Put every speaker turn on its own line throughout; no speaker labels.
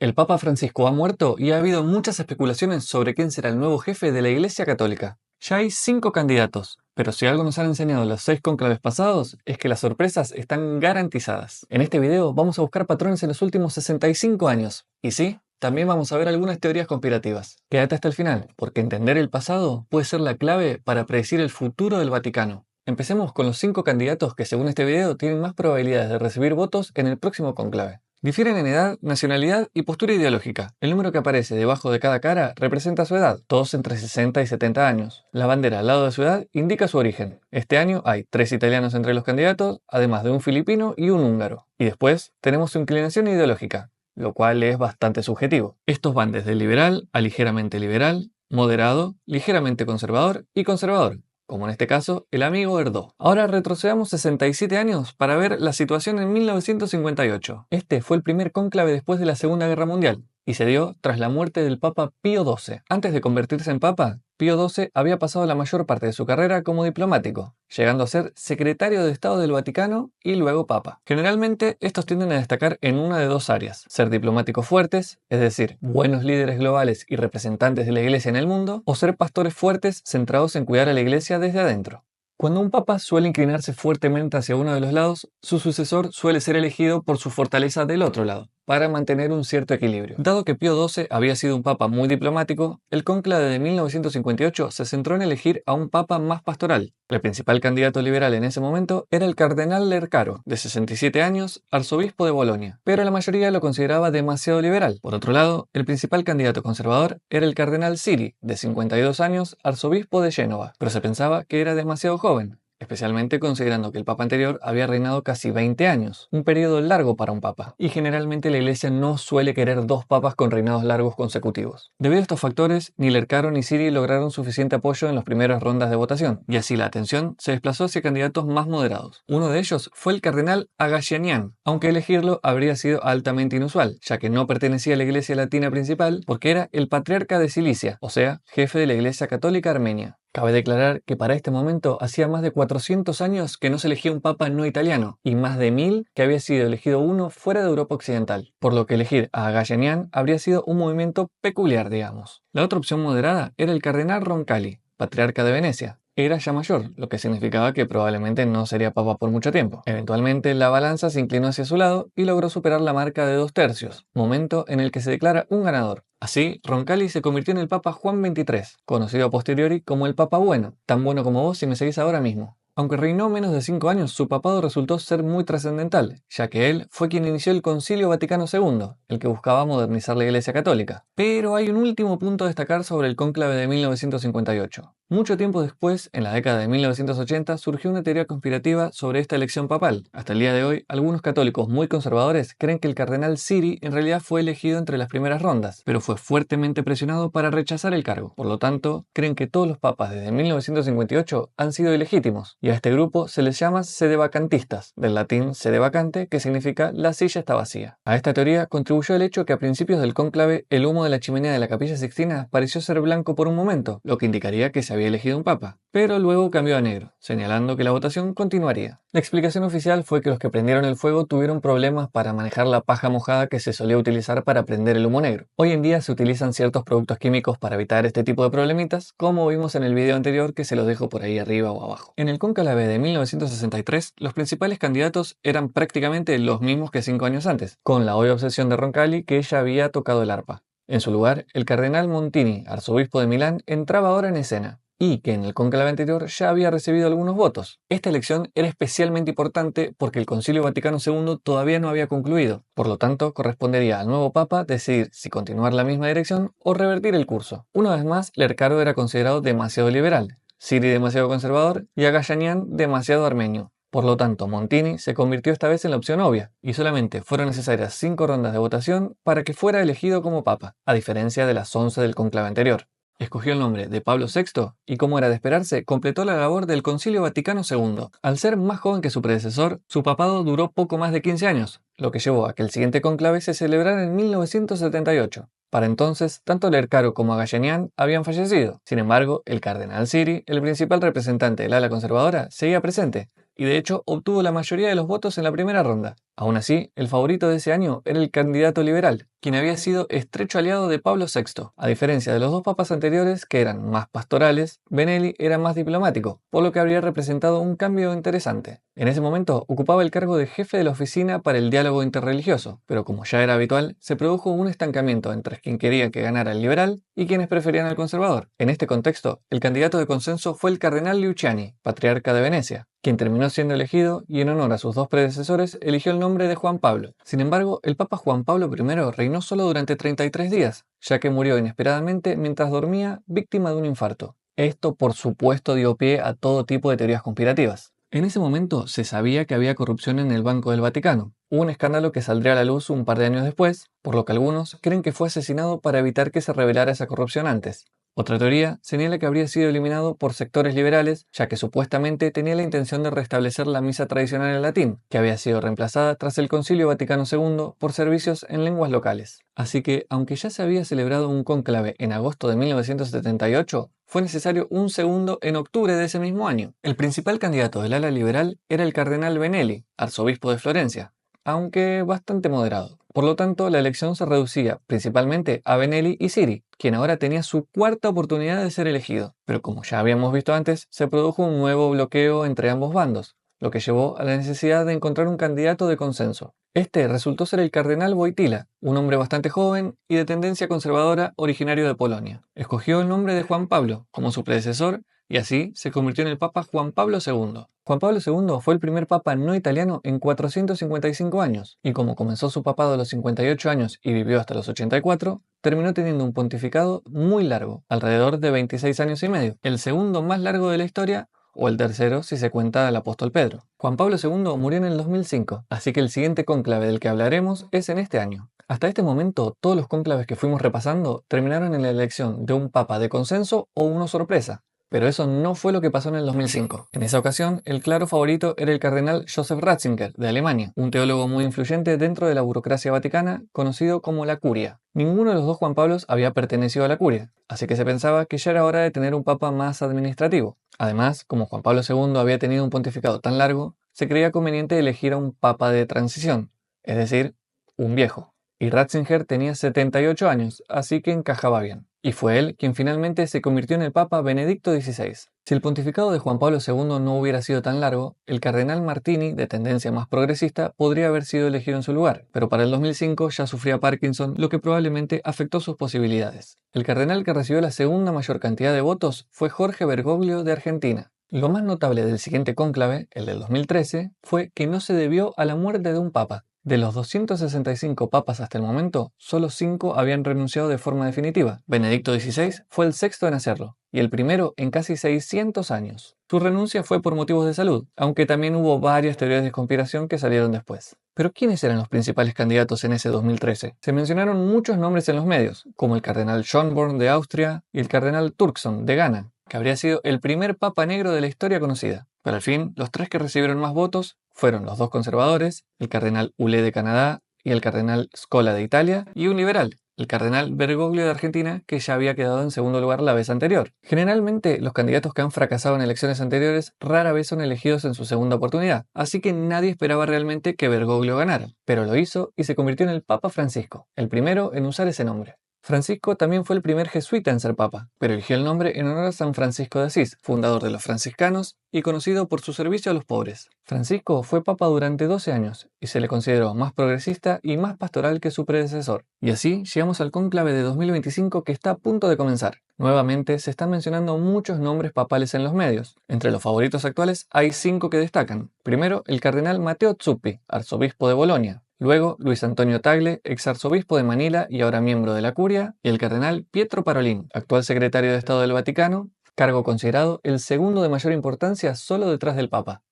El Papa Francisco ha muerto y ha habido muchas especulaciones sobre quién será el nuevo jefe de la Iglesia Católica. Ya hay 5 candidatos, pero si algo nos han enseñado los 6 cónclaves pasados es que las sorpresas están garantizadas. En este video vamos a buscar patrones en los últimos 65 años. Y sí, también vamos a ver algunas teorías conspirativas. Quédate hasta el final, porque entender el pasado puede ser la clave para predecir el futuro del Vaticano. Empecemos con los 5 candidatos que según este video tienen más probabilidades de recibir votos en el próximo cónclave. Difieren en edad, nacionalidad y postura ideológica. El número que aparece debajo de cada cara representa su edad, todos entre 60 y 70 años. La bandera al lado de su edad indica su origen. Este año hay 3 italianos entre los candidatos, además de un filipino y un húngaro. Y después tenemos su inclinación ideológica, lo cual es bastante subjetivo. Estos van desde liberal a ligeramente liberal, moderado, ligeramente conservador y conservador, como en este caso, el amigo Erdó. Ahora retrocedamos 67 años para ver la situación en 1958. Este fue el primer cónclave después de la Segunda Guerra Mundial, y se dio tras la muerte del Papa Pío XII. Antes de convertirse en Papa, Pío XII había pasado la mayor parte de su carrera como diplomático, llegando a ser secretario de Estado del Vaticano y luego Papa. Generalmente, estos tienden a destacar en una de dos áreas: ser diplomáticos fuertes, es decir, buenos líderes globales y representantes de la Iglesia en el mundo, o ser pastores fuertes centrados en cuidar a la Iglesia desde adentro. Cuando un papa suele inclinarse fuertemente hacia uno de los lados, su sucesor suele ser elegido por su fortaleza del otro lado, para mantener un cierto equilibrio. Dado que Pío XII había sido un papa muy diplomático, el cónclave de 1958 se centró en elegir a un papa más pastoral. El principal candidato liberal en ese momento era el cardenal Lercaro, de 67 años, arzobispo de Bolonia, pero la mayoría lo consideraba demasiado liberal. Por otro lado, el principal candidato conservador era el cardenal Siri, de 52 años, arzobispo de Génova, pero se pensaba que era demasiado joven, especialmente considerando que el papa anterior había reinado casi 20 años, un periodo largo para un papa, y generalmente la iglesia no suele querer dos papas con reinados largos consecutivos. Debido a estos factores, ni Lercaro ni Siri lograron suficiente apoyo en las primeras rondas de votación, y así la atención se desplazó hacia candidatos más moderados. Uno de ellos fue el cardenal Agashanian, aunque elegirlo habría sido altamente inusual, ya que no pertenecía a la iglesia latina principal porque era el patriarca de Cilicia, o sea, jefe de la iglesia católica armenia. Cabe declarar que para este momento hacía más de 400 años que no se elegía un papa no italiano, y más de 1000 que había sido elegido uno fuera de Europa Occidental, por lo que elegir a Agashanian habría sido un movimiento peculiar, digamos. La otra opción moderada era el cardenal Roncalli, patriarca de Venecia. Era ya mayor, lo que significaba que probablemente no sería papa por mucho tiempo. Eventualmente la balanza se inclinó hacia su lado y logró superar la marca de 2/3, momento en el que se declara un ganador. Así, Roncalli se convirtió en el Papa Juan XXIII, conocido a posteriori como el Papa Bueno, tan bueno como vos si me seguís ahora mismo. Aunque reinó menos de 5 años, su papado resultó ser muy trascendental, ya que él fue quien inició el Concilio Vaticano II, el que buscaba modernizar la Iglesia Católica. Pero hay un último punto a destacar sobre el cónclave de 1958. Mucho tiempo después, en la década de 1980, surgió una teoría conspirativa sobre esta elección papal. Hasta el día de hoy, algunos católicos muy conservadores creen que el cardenal Siri en realidad fue elegido entre las primeras rondas, pero fue fuertemente presionado para rechazar el cargo. Por lo tanto, creen que todos los papas desde 1958 han sido ilegítimos, y a este grupo se les llama sedevacantistas, del latín sede vacante, que significa la silla está vacía. A esta teoría contribuyó el hecho que a principios del cónclave el humo de la chimenea de la Capilla Sixtina pareció ser blanco por un momento, lo que indicaría que se había elegido un papa, pero luego cambió a negro, señalando que la votación continuaría. La explicación oficial fue que los que prendieron el fuego tuvieron problemas para manejar la paja mojada que se solía utilizar para prender el humo negro. Hoy en día se utilizan ciertos productos químicos para evitar este tipo de problemitas, como vimos en el video anterior que se los dejo por ahí arriba o abajo. En el cónclave de 1963, los principales candidatos eran prácticamente los mismos que 5 años antes, con la obvia obsesión de Roncalli que ella había tocado el arpa. En su lugar, el cardenal Montini, arzobispo de Milán, entraba ahora en escena, y que en el cónclave anterior ya había recibido algunos votos. Esta elección era especialmente importante porque el Concilio Vaticano II todavía no había concluido, por lo tanto correspondería al nuevo papa decidir si continuar la misma dirección o revertir el curso. Una vez más, Lercaro era considerado demasiado liberal, Siri demasiado conservador y Agashanian demasiado armenio. Por lo tanto, Montini se convirtió esta vez en la opción obvia, y solamente fueron necesarias 5 rondas de votación para que fuera elegido como papa, a diferencia de las 11 del cónclave anterior. Escogió el nombre de Pablo VI y, como era de esperarse, completó la labor del Concilio Vaticano II. Al ser más joven que su predecesor, su papado duró poco más de 15 años, lo que llevó a que el siguiente cónclave se celebrara en 1978. Para entonces, tanto Lercaro como Agashanian habían fallecido. Sin embargo, el cardenal Siri, el principal representante del ala conservadora, seguía presente, y de hecho obtuvo la mayoría de los votos en la primera ronda. Aún así, el favorito de ese año era el candidato liberal, quien había sido estrecho aliado de Pablo VI. A diferencia de los dos papas anteriores, que eran más pastorales, Benelli era más diplomático, por lo que habría representado un cambio interesante. En ese momento ocupaba el cargo de jefe de la oficina para el diálogo interreligioso, pero como ya era habitual, se produjo un estancamiento entre quien quería que ganara el liberal y quienes preferían al conservador. En este contexto, el candidato de consenso fue el cardenal Luciani, patriarca de Venecia, quien terminó siendo elegido y en honor a sus dos predecesores eligió el nombre de Juan Pablo. Sin embargo, el Papa Juan Pablo I reinó solo durante 33 días, ya que murió inesperadamente mientras dormía víctima de un infarto. Esto, por supuesto, dio pie a todo tipo de teorías conspirativas. En ese momento se sabía que había corrupción en el Banco del Vaticano, un escándalo que saldría a la luz un par de años después, por lo que algunos creen que fue asesinado para evitar que se revelara esa corrupción antes. Otra teoría señala que habría sido eliminado por sectores liberales, ya que supuestamente tenía la intención de restablecer la misa tradicional en latín, que había sido reemplazada tras el Concilio Vaticano II por servicios en lenguas locales. Así que, aunque ya se había celebrado un cónclave en agosto de 1978, fue necesario un segundo en octubre de ese mismo año. El principal candidato del ala liberal era el cardenal Benelli, arzobispo de Florencia, aunque bastante moderado. Por lo tanto, la elección se reducía principalmente a Benelli y Siri, quien ahora tenía su cuarta oportunidad de ser elegido. Pero como ya habíamos visto antes, se produjo un nuevo bloqueo entre ambos bandos, lo que llevó a la necesidad de encontrar un candidato de consenso. Este resultó ser el cardenal Wojtyła, un hombre bastante joven y de tendencia conservadora originario de Polonia. Escogió el nombre de Juan Pablo como su predecesor y así se convirtió en el Papa Juan Pablo II. Juan Pablo II fue el primer papa no italiano en 455 años, y como comenzó su papado a los 58 años y vivió hasta los 84, terminó teniendo un pontificado muy largo, alrededor de 26 años y medio, el segundo más largo de la historia, o el tercero si se cuenta al apóstol Pedro. Juan Pablo II murió en el 2005, así que el siguiente cónclave del que hablaremos es en este año. Hasta este momento, todos los cónclaves que fuimos repasando terminaron en la elección de un papa de consenso o uno sorpresa. Pero eso no fue lo que pasó en el 2005. En esa ocasión, el claro favorito era el cardenal Joseph Ratzinger, de Alemania, un teólogo muy influyente dentro de la burocracia vaticana, conocido como la Curia. Ninguno de los dos Juan Pablos había pertenecido a la Curia, así que se pensaba que ya era hora de tener un papa más administrativo. Además, como Juan Pablo II había tenido un pontificado tan largo, se creía conveniente elegir a un papa de transición, es decir, un viejo. Y Ratzinger tenía 78 años, así que encajaba bien. Y fue él quien finalmente se convirtió en el Papa Benedicto XVI. Si el pontificado de Juan Pablo II no hubiera sido tan largo, el cardenal Martini, de tendencia más progresista, podría haber sido elegido en su lugar, pero para el 2005 ya sufría Parkinson, lo que probablemente afectó sus posibilidades. El cardenal que recibió la segunda mayor cantidad de votos fue Jorge Bergoglio de Argentina. Lo más notable del siguiente cónclave, el del 2013, fue que no se debió a la muerte de un papa. De los 265 papas hasta el momento, solo 5 habían renunciado de forma definitiva. Benedicto XVI fue el sexto en hacerlo, y el primero en casi 600 años. Su renuncia fue por motivos de salud, aunque también hubo varias teorías de conspiración que salieron después. Pero ¿quiénes eran los principales candidatos en ese 2013? Se mencionaron muchos nombres en los medios, como el cardenal Schönborn de Austria y el cardenal Turkson de Ghana, que habría sido el primer papa negro de la historia conocida. Pero al fin, los tres que recibieron más votos fueron los dos conservadores, el cardenal Hulé de Canadá y el cardenal Scola de Italia, y un liberal, el cardenal Bergoglio de Argentina, que ya había quedado en segundo lugar la vez anterior. Generalmente, los candidatos que han fracasado en elecciones anteriores rara vez son elegidos en su segunda oportunidad, así que nadie esperaba realmente que Bergoglio ganara, pero lo hizo y se convirtió en el Papa Francisco, el primero en usar ese nombre. Francisco también fue el primer jesuita en ser papa, pero eligió el nombre en honor a San Francisco de Asís, fundador de los franciscanos y conocido por su servicio a los pobres. Francisco fue papa durante 12 años y se le consideró más progresista y más pastoral que su predecesor. Y así llegamos al cónclave de 2025 que está a punto de comenzar. Nuevamente se están mencionando muchos nombres papales en los medios. Entre los favoritos actuales hay 5 que destacan. Primero, el cardenal Matteo Zuppi, arzobispo de Bolonia. Luego, Luis Antonio Tagle, exarzobispo de Manila y ahora miembro de la Curia, y el cardenal Pietro Parolin, actual secretario de Estado del Vaticano, cargo considerado el segundo de mayor importancia solo detrás del Papa.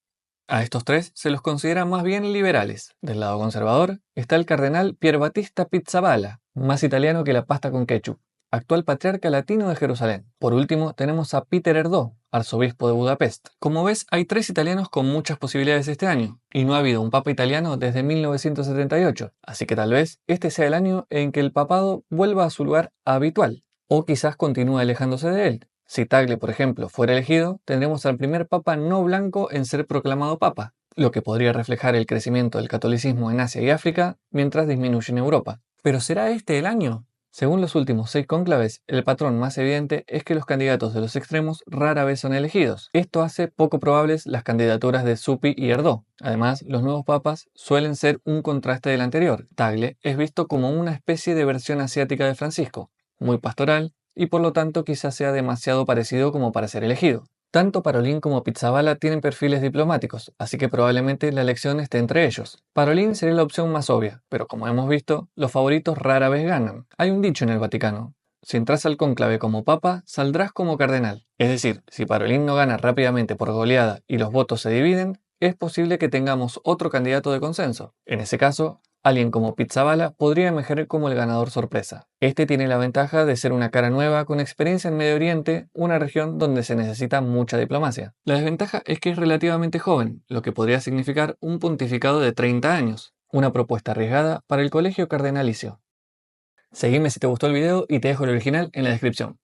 A estos tres se los considera más bien liberales. Del lado conservador está el cardenal Pierbattista Pizzaballa, más italiano que la pasta con ketchup, actual patriarca latino de Jerusalén. Por último, tenemos a Peter Erdő, arzobispo de Budapest. Como ves, hay 3 italianos con muchas posibilidades este año, y no ha habido un papa italiano desde 1978, así que tal vez este sea el año en que el papado vuelva a su lugar habitual, o quizás continúe alejándose de él. Si Tagle, por ejemplo, fuera elegido, tendremos al primer papa no blanco en ser proclamado papa, lo que podría reflejar el crecimiento del catolicismo en Asia y África mientras disminuye en Europa. ¿Pero será este el año? Según los últimos 6 cónclaves, el patrón más evidente es que los candidatos de los extremos rara vez son elegidos. Esto hace poco probables las candidaturas de Zuppi y Erdó. Además, los nuevos papas suelen ser un contraste del anterior. Tagle es visto como una especie de versión asiática de Francisco, muy pastoral, y por lo tanto quizás sea demasiado parecido como para ser elegido. Tanto Parolin como Pizzaballa tienen perfiles diplomáticos, así que probablemente la elección esté entre ellos. Parolin sería la opción más obvia, pero como hemos visto, los favoritos rara vez ganan. Hay un dicho en el Vaticano: si entras al cónclave como papa, saldrás como cardenal. Es decir, si Parolin no gana rápidamente por goleada y los votos se dividen, es posible que tengamos otro candidato de consenso. En ese caso, alguien como Pizzaballa podría emerger como el ganador sorpresa. Este tiene la ventaja de ser una cara nueva con experiencia en Medio Oriente, una región donde se necesita mucha diplomacia. La desventaja es que es relativamente joven, lo que podría significar un pontificado de 30 años, una propuesta arriesgada para el colegio cardenalicio. Seguime si te gustó el video y te dejo el original en la descripción.